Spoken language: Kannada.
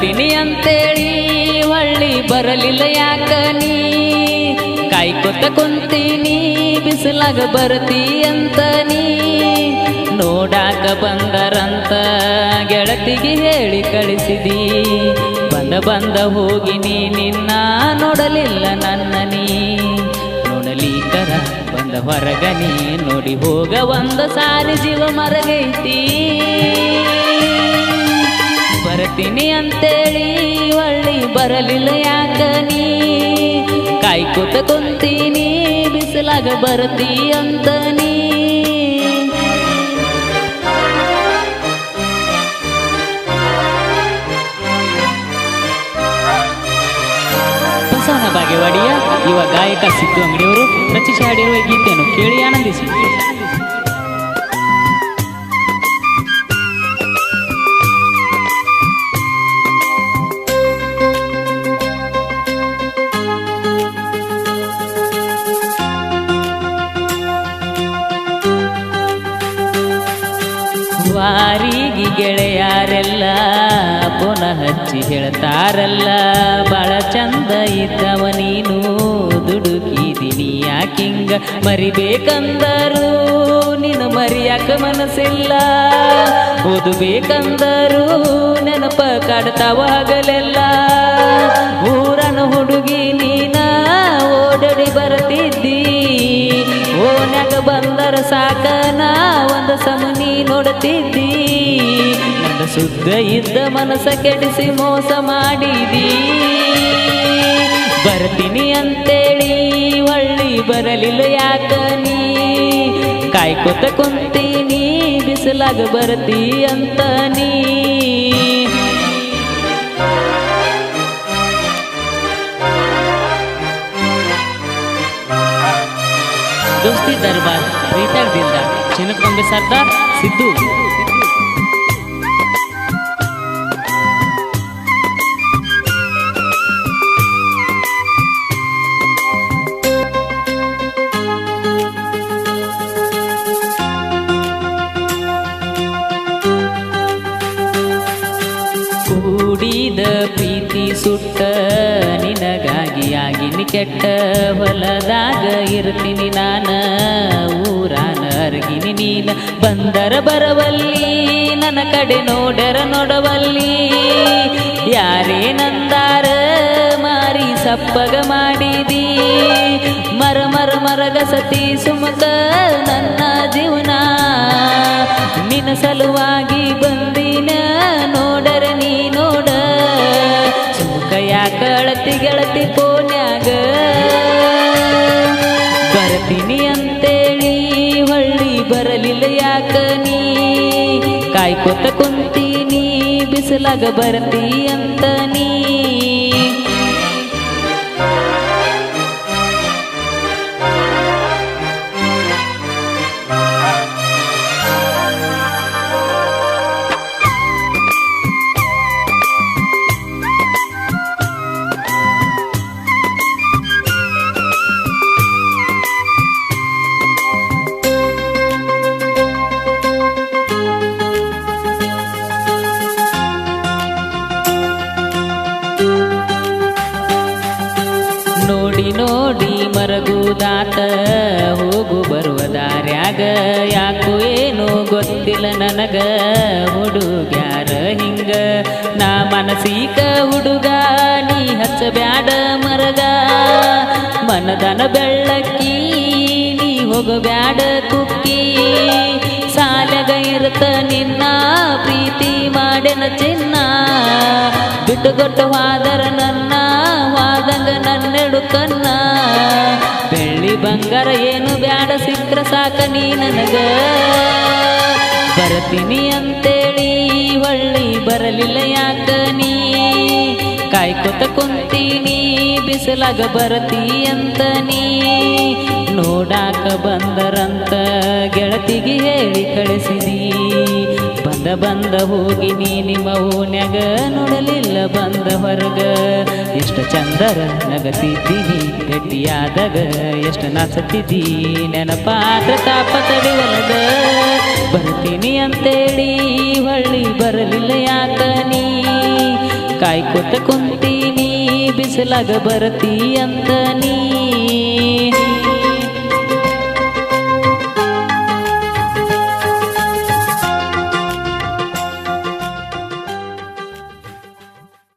ಬರ್ತೀನಿ ಅಂತೇಳಿ ಹೊಳ್ಳಿ ಬರಲಿಲ್ಲ ಯಾಕ ನೀ ಕಾಯ್ಕೊತ ಕುಂತೀನಿ ಬಿಸಿಲಾಗ ಬರ್ತಿ ಅಂತ ನೀ ನೋಡಾಕ ಬಂದರಂತ ಗೆಳತಿಗೆ ಹೇಳಿ ಕಳಿಸಿದಿ ಬಂದ ಹೋಗಿನಿ ನಿನ್ನ ನೋಡಲಿಲ್ಲ ನನ್ನ ನೀ ನೋಡಲಿಕರ ಬಂದ ಹೊರಗನಿ ನೋಡಿ ಹೋಗ ಒಂದು ಸಾರಿ ಜೀವ ಮರಗೈತಿ ಬರ್ತೀನಿ ಅಂತೇಳಿ ಹೊಳ್ಳಿ ಬರಲಿಲ್ಲ ಯಾಕ ನೀ ಕಾಯ್ಕೊತ ಕುಂತೀನಿ ಬಿಸಿಲಾಗ ಬರ್ತಿ ಅಂತ ನೀ ಬಸವನ ಬಾಗೇವಾಡಿಯ ಯುವ ಗಾಯಕ ಸಿದ್ದು ಅಂಗಡಿಯವರು ರಚಿಸಿ ಹಾಡಿರುವ ಗೀತೆಯನ್ನು ಕೇಳಿ ಆನಂದಿಸಿ. ವಾರಿಗೆ ಗೆಳೆಯಾರೆಲ್ಲ ಪುನಃ ಹಚ್ಚಿ ಹೇಳ್ತಾರಲ್ಲ ಬಾಳ ಚಂದ ಇದ್ದವ ನೀನು ದುಡುಕಿದಿನಿ ಯಾಕಿಂಗ ಮರಿಬೇಕಂದರು ನೀನು ಮರಿಯಾಕ ಮನಸ್ಸಿಲ್ಲ ಓದಬೇಕಂದರು ನೆನಪ ಕಾಡ್ತಾವ ಹಗಲೆಲ್ಲ ಊರನ ಹುಡುಗಿ ನೀನ ಓಡಡಿ ಬರ್ತಿದ್ದಿ ಓನ್ಯಾಗ ಬಂದರ ಸಾಕನ ಒಂದು ಸಮನಿ ನೋಡ್ತಿದ್ದಿ ನನ್ನ ಶುದ್ಧ ಇದ್ದ ಮನಸ್ಸ ಕೆಡಿಸಿ ಮೋಸ ಮಾಡಿದಿ ಬರ್ತೀನಿ ಅಂತೇಳಿ ಹೊಳ್ಳಿ ಬರಲಿಲ್ಲ ಯಾಕ ನೀ ಕಾಯ್ಕೊತ ಕುಂತೀನಿ ಬಿಸಿಲಾಗ ಬರ್ತಿ ಅಂತ ನೀ दोस्ती दरबार प्रीतक दिलदार चिनकंबे सरदार सिद्धू ಕೂಡಿದ ಪ್ರೀತಿ ಸುಟ್ಟ ನಿನಗಾಗಿ ಆಗಿನಿ ಕೆಟ್ಟ ಹೊಲದಾಗ ಇರ್ತೀನಿ ನಾನ ಊರಾನ ಅರ್ಗಿನಿ ನೀನ ಬಂದರ ಬರವಲ್ಲಿ ನನ್ನ ಕಡೆ ನೋಡರ ನೋಡವಲ್ಲಿ ಯಾರೇನಂದಾರ ಮಾರಿ ಸಪ್ಪಗ ಮಾಡಿದಿ ಮರಗ ಸತಿ ಸುಮಕ ನನ್ನ ಜೀವನ ನಿನ್ನ ಸಲುವಾಗಿ ಬಂದಿನ ನೋಡರ ನೀ ನೋಡ ಸುಮಕ ಯಾಕಳತಿ ಗೆಳತಿ ಕೋನ್ಯಾಗ ಬರ್ತೀನಿ ಅಂತೇಳಿ ಹೊಳ್ಳಿ ಬರಲಿಲ್ಲ ಯಾಕ ನೀ ಕಾಯ್ಕೊತ ಕುಂತೀನಿ ಬಿಸಿಲಾಗ ಬರ್ತಿ ಅಂತ ನೀ ನೋಡಿ ಮರಗುದಾತ ಹೋಗು ಬರುವ ದಾರ್ಯಾಗ ಯಾಕೋ ಏನೋ ಗೊತ್ತಿಲ್ಲ ನನಗ ಹುಡುಗ್ಯಾರ ಹಿಂಗ ನಾ ಮನಸೀಕ ಹುಡುಗ ನೀ ಹಚ್ಚಬ್ಯಾಡ ಮರಗ ಮನದನ ಬೆಳ್ಳಕ್ಕಿ ನೀ ಹೋಗಬ್ಯಾಡ ಕುಕ್ಕಿ ಸಾಲಗ ಇರುತ್ತ ನಿನ್ನ ಪ್ರೀತಿ ಮಾಡೆನ ಚಿನ್ನ ಬಿಟ್ಟುಗೊಟ್ಟು ವಾದರ ನನ್ನ ವಾದಂಗ ನನ್ನೆಡು ಕನ್ನ ಬೆಳ್ಳಿ ಬಂಗಾರ ಏನು ಬ್ಯಾಡ ಸಿಕ್ಕ್ರ ಸಾಕ ನೀ ನನಗ ಬರ್ತೀನಿ ಅಂತೇಳಿ ಹೊಳ್ಳಿ ಬರಲಿಲ್ಲ ಯಾಕ ನೀ ಕಾಯ್ಕೊತ ಕುಂತೀನಿ ಬಿಸಿಲಾಗ ಬರ್ತಿ ಅಂತ ನೀ ನೋಡಾಕ ಬಂದರಂತ ಗೆಳತಿಗೆ ಹೇಳಿ ಕಳಿಸಿದಿ ಬಂದ ಹೋಗಿನಿ ನಿಮ್ಮ ಓನ್ಯಾಗ ನೋಡಲಿಲ್ಲ ಬಂದ ಹೊರಗ ಎಷ್ಟು ಚಂದರ ನಗತಿದ್ದೀನಿ ಭೇಟಿಯಾದಾಗ ಎಷ್ಟು ನಾಚತಿದ್ದಿ ನೆನಪಾದ್ರ ತಾಪ ತಡಿವಲದ ಬರ್ತೀನಿ ಅಂತೇಳಿ ಹೊಳ್ಳಿ ಬರಲಿಲ್ಲ ಯಾಕ ನೀ ಕಾಯ್ ಕಾಯ್ಕೊತ ಕುಂತೀನಿ ಬಿಸಿಲಾಗ ಬರತಿ ಅಂತ ನೀ